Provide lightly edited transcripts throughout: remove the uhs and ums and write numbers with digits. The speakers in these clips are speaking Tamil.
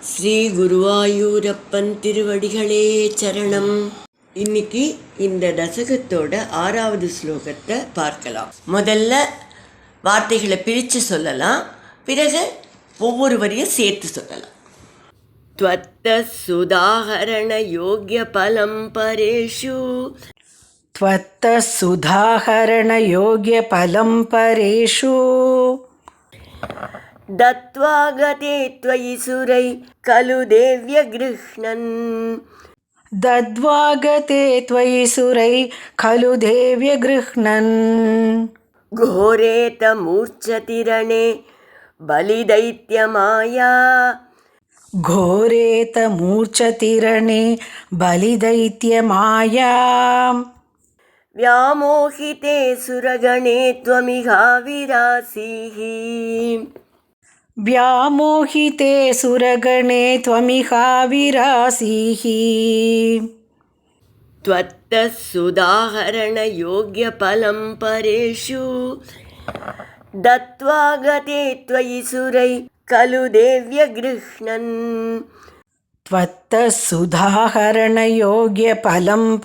ஸ்ரீ குருவாயூரப்பன் திருவடிகளே சரணம். இன்னைக்கு இந்த தசகத்தோட 6வது ஸ்லோகத்தை பார்க்கலாம். முதல்ல வார்த்தைகளை பிரித்து சொல்லலாம், பிறகு ஒவ்வொரு வரியும் சேர்த்து சொல்லலாம். த்வத்த சுதாகரண யோக்ய பலம் பரேஷு த்வத்த சுதாகரண யோக்ய பலம் பரேஷு दत्त्वा गते त्वयि सुरै खलु देव्य गृह्णन् दद्वा गते त्वयि सुरै खलु देव्य गृह्णन् घोरेत मूर्च्छतिरणे बलिदैत्यमाया घोरेत मूर्च्छतिरणे बलिदैत्यमाया व्यामोहिते सुरगणे त्वमिहाविरासीः व्यामोहिते सुरगणे त्वमिहाविरासीः त्वत्तः सुदाहरणयोग्यफलं परेषु दत्त्वा गते त्वयि सुरै खलु देव्य गृह्णन् त्वत्तः सुधाहरणयोग्यफलं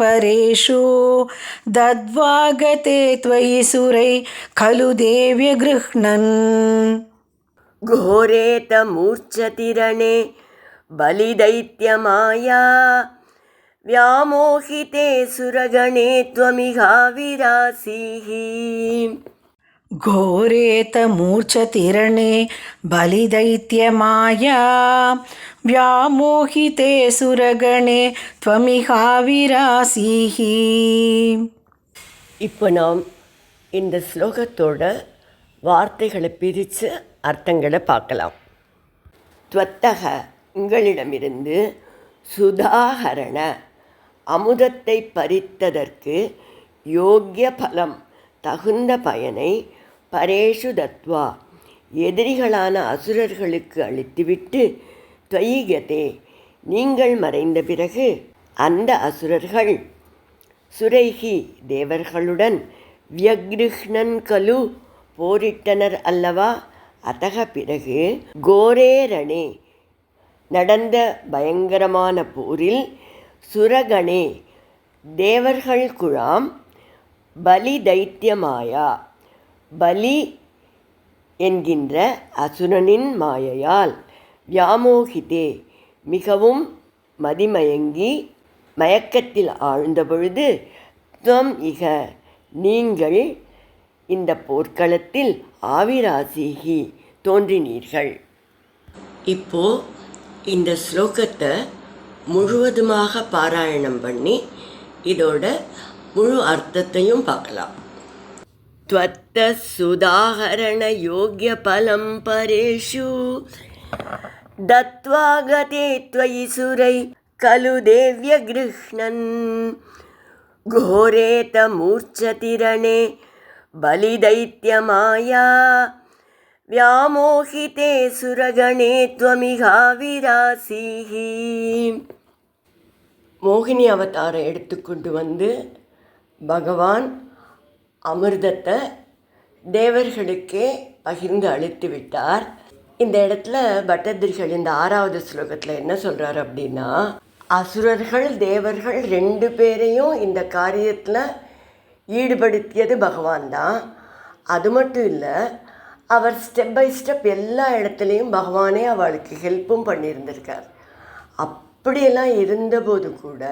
परेषु दद्वा गते त्वयि सुरै खलु देव्य गृह्णन् घोरेत मूर्च्छतिरणे बलिदैत्यमाया व्यामोहिते सुरगणे त्वमिहाविरासीः घोरेत मूर्च्छतिरणे बलिदैत्यमाया व्यामोहिते सुरगणे त्वमिहाविरासीः. இப்போ நாம் இந்த ஸ்லோகத்தோட வார்த்தைகளை பிரித்து அர்த்தங்களை பார்க்கலாம். துவத்தக உங்களிடமிருந்து, சுதாகரண அமுதத்தை பறித்ததற்கு, யோக்கிய பலம் தகுந்த பயனை, பரேஷு தத்வா எதிரிகளான அசுரர்களுக்கு அளித்துவிட்டு, துவயிகதே நீங்கள் மறைந்த பிறகு அந்த அசுரர்கள் சுரைகி தேவர்களுடன் வியக்ருஹ்ணன் கலு போரிட்டனர் அல்லவா. அத்தக பிறகு கோரேரணே நடந்த பயங்கரமான போரில் சுரகணே தேவர்கள் குழாம் பலி தைத்தியமாயா பலி என்கின்ற அசுரனின் மாயையால் வியாமோகிதே மிகவும் மதிமயங்கி மயக்கத்தில் ஆழ்ந்த பொழுது துவம் இக நீங்கள் இந்த போர்க்களத்தில் ஆவிராசிகி தோன்றினீர்கள். இப்போ இந்த ஸ்லோகத்தை முழுவதுமாக பாராயணம் பண்ணி இதோட முழு அர்த்தத்தையும் பார்க்கலாம். த்வத்த சுதாகரண யோக்ய பலம் பரேஷு தத்வா கதே த்வயி சுரை खलु देव्य गृह्णन् घोरेत मूर्च्छतिरणे बलिदैत्यमाया व्यामोहिते सुरगणे त्वमिहाविरासीः. மோகினி அவதாரம் எடுத்துக்கொண்டு வந்து பகவான் அமிர்தத்தை தேவர்களுக்கே பகிர்ந்து அளித்து விட்டார். இந்த இடத்துல பட்டதிரிகள் இந்த 6வது ஸ்லோகத்தில் என்ன சொல்கிறார் அப்படின்னா, அசுரர்கள் தேவர்கள் 2 பேரையும் இந்த காரியத்தில் ஈடுபடுத்தியது பகவான் தான். அது மட்டும் இல்லை, அவர் ஸ்டெப் பை ஸ்டெப் எல்லா இடத்துலையும் பகவானே அவளுக்கு ஹெல்ப்பும் பண்ணியிருந்திருக்கார். அப்படியெல்லாம் இருந்தபோது கூட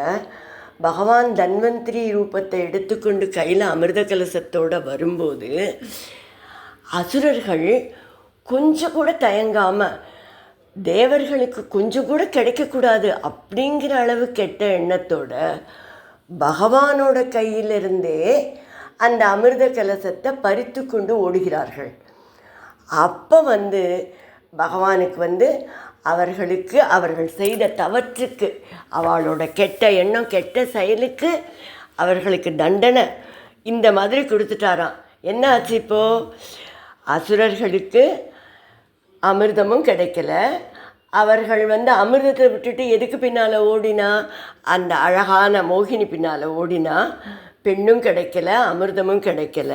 பகவான் தன்வந்திரி ரூபத்தை எடுத்துக்கொண்டு கையில் அமிர்த கலசத்தோடு வரும்போது அசுரர்கள் கொஞ்சம் கூட தயங்காமல் தேவர்களுக்கு கொஞ்சம் கூட கிடைக்கக்கூடாது அப்படிங்கிற அளவு கெட்ட எண்ணத்தோட பகவானோட கையிலிருந்தே அந்த அமிர்த கலசத்தை பறித்து கொண்டு ஓடுகிறார்கள். அப்போ பகவானுக்கு அவர்களுக்கு அவர்கள் செய்த தவற்றுக்கு, அவளோட கெட்ட எண்ணம் கெட்ட செயலுக்கு அவர்களுக்கு தண்டனை இந்த மாதிரி கொடுத்துட்டாராம். என்ன ஆச்சு இப்போது? அசுரர்களுக்கு அமிர்தமும் கிடைக்கல. அவர்கள் அமிர்தத்தை விட்டுட்டு எதுக்கு பின்னால் ஓடினா? அந்த அழகான மோகினி பின்னால் ஓடினா. பெண்ணும் கிடைக்கல, அமிர்தமும் கிடைக்கல.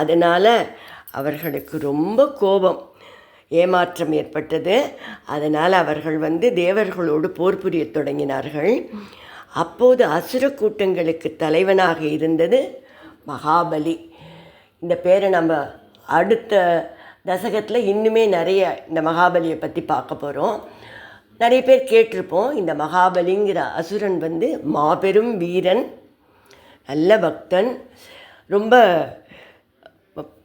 அதனால் அவர்களுக்கு ரொம்ப கோபம். ஏமாற்றம் ஏற்பட்டது. அதனால் அவர்கள் தேவர்களோடு போர் புரிய தொடங்கினார்கள். அப்போது அசுர கூட்டங்களுக்கு தலைவனாக இருந்தது மகாபலி. இந்த பேரை நம்ம அடுத்த தசகத்தில் இன்னுமே நிறைய இந்த மகாபலியை பற்றி பார்க்க போகிறோம். நிறைய பேர் கேட்டிருப்போம். இந்த மகாபலிங்கிற அசுரன் மாபெரும் வீரன், நல்ல பக்தன், ரொம்ப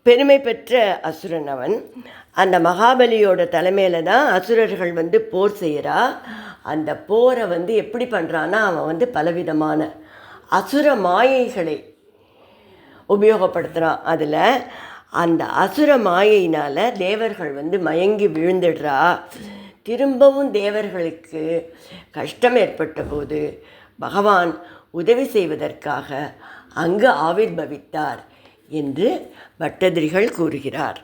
பெருமை பெற்ற அசுரன் அவன். அந்த மகாபலியோட தலைமையில் தான் அசுரர்கள் போர் செய்கிறா. அந்த போரை எப்படி பண்ணுறான்னா, அவன் பலவிதமான அசுர மாயைகளை உபயோகப்படுத்துகிறான். அதில் அந்த அசுர மாயையினால் தேவர்கள் மயங்கி விழுந்துடுறா. திரும்பவும் தேவர்களுக்கு கஷ்டம் ஏற்பட்ட போது பகவான் உதவி செய்வதற்காக அங்கு ஆவிர்பவித்தார் என்று பட்டதிரிகள் கூறுகிறார்.